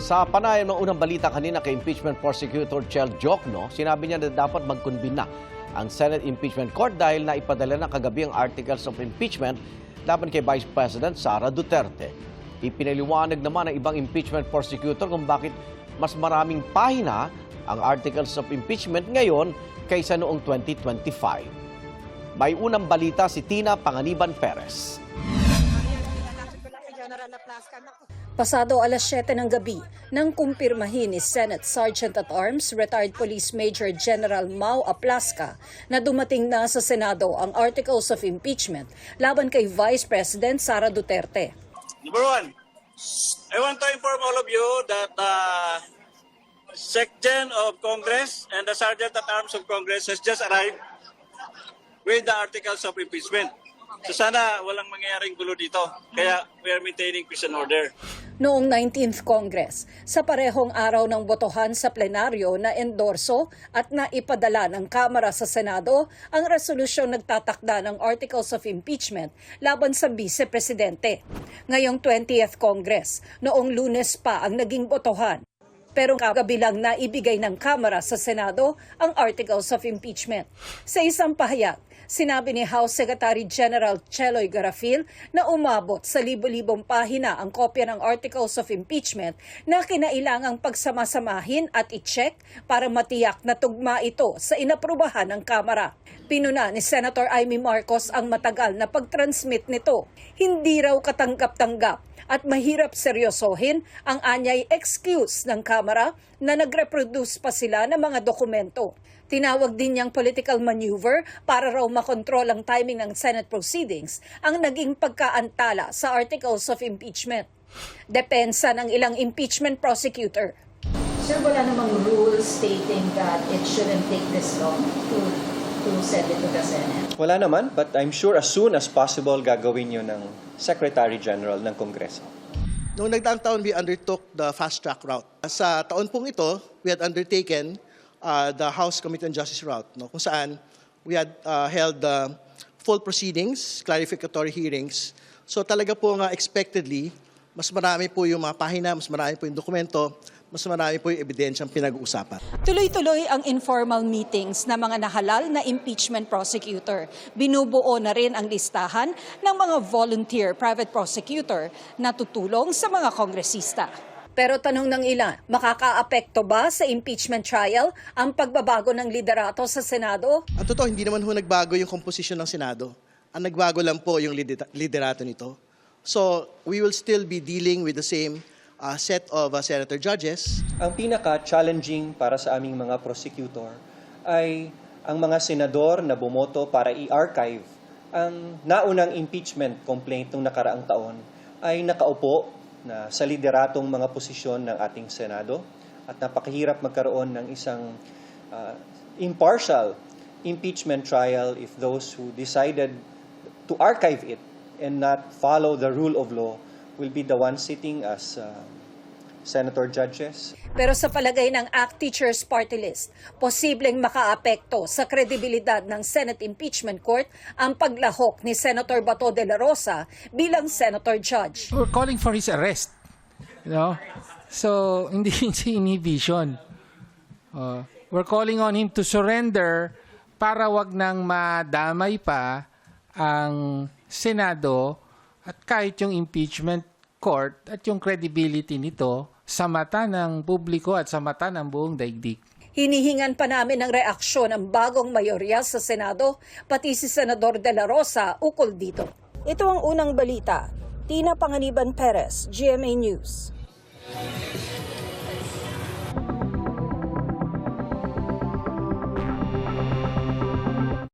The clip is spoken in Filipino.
Sa panayam ng unang balita kanina kay impeachment prosecutor Chel Jokno, sinabi niya na dapat magkunbina ang Senate Impeachment Court dahil naipadala na kagabi ang articles of impeachment laban kay Vice President Sara Duterte. Ipinaliwanag naman ng ibang impeachment prosecutor kung bakit mas maraming pahina ang articles of impeachment ngayon kaysa noong 2025. May unang balita si Tina Panganiban Perez. Pasado alas 7 ng gabi nang kumpirmahin ni Senate Sergeant-at-Arms Retired Police Major General Mau Aplasca na dumating na sa Senado ang Articles of Impeachment laban kay Vice President Sara Duterte. Number one, I want to inform all of you that Secretary of Congress and the Sergeant-at-Arms of Congress has just arrived with the Articles of Impeachment. So sana walang mangyayaring gulo dito. Kaya we are maintaining peace and order. Noong 19th Congress, sa parehong araw ng botohan sa plenaryo na endorso at naipadala ng Kamara sa Senado ang resolusyong nagtatakda ng Articles of Impeachment laban sa Vice Presidente. Ngayong 20th Congress, noong Lunes pa ang naging botohan. Pero kagabi lang naibigay ng Kamara sa Senado ang Articles of Impeachment. Sa isang pahayag, sinabi ni House Secretary General Cheloy Garafil na umabot sa libo-libong pahina ang kopya ng Articles of Impeachment na kinailangang pagsamasamahin at i-check para matiyak na tugma ito sa inaprubahan ng Kamara. Pinuna ni Senator Amy Marcos ang matagal na pag-transmit nito. Hindi raw katanggap-tanggap at mahirap seryosohin ang anyay excuse ng Kamara na nagreproduce pa sila ng mga dokumento. Tinawag din niyang political maneuver para raw makontrol ang timing ng Senate proceedings ang naging pagkaantala sa Articles of Impeachment. Depensa ng ilang impeachment prosecutor. Sir, wala namang rule stating that it shouldn't take this long to send it to the Senate? Wala naman, but I'm sure as soon as possible gagawin yun ng Secretary General ng Kongreso. Noong nagdaang taon, we undertook the fast-track route. Sa taon pong ito, we had undertaken the House Committee on Justice route, no, kung saan we had held full proceedings, clarificatory hearings. So talaga po nga expectedly, mas marami po yung mga pahina, mas marami po yung dokumento, mas marami po yung ebidensyang pinag-uusapan. Tuloy-tuloy ang informal meetings ng mga nahalal na impeachment prosecutor. Binubuo na rin ang listahan ng mga volunteer private prosecutor na tutulong sa mga kongresista. Pero tanong ng ilan, makakaapekto ba sa impeachment trial ang pagbabago ng liderato sa Senado? At totoo, hindi naman ho nagbago yung composition ng Senado. Ang nagbago lang po yung liderato nito. So, we will still be dealing with the same set of senator judges. Ang pinaka-challenging para sa aming mga prosecutor ay ang mga senador na bumoto para i-archive ang naunang impeachment complaint ng nakaraang taon ay nakaupo na sa lideratong mga posisyon ng ating Senado at napakahirap magkaroon ng isang impartial impeachment trial if those who decided to archive it and not follow the rule of law will be the ones sitting as senator judges. Pero sa palagay ng ACT Teachers Party List, posibleng makaapekto sa kredibilidad ng Senate Impeachment Court ang paglahok ni Senator Bato de la Rosa bilang Senator Judge. We're calling for his arrest. So, hindi inhibition. We're calling on him to surrender para wag nang madamay pa ang Senado at kahit yung impeachment court at yung credibility nito sa mata ng publiko at sa mata ng buong daigdig. Hinihingan pa namin ng reaksyon ng bagong mayorya sa Senado, pati si Senador de la Rosa ukol dito. Ito ang unang balita. Tina Panganiban Perez, GMA News.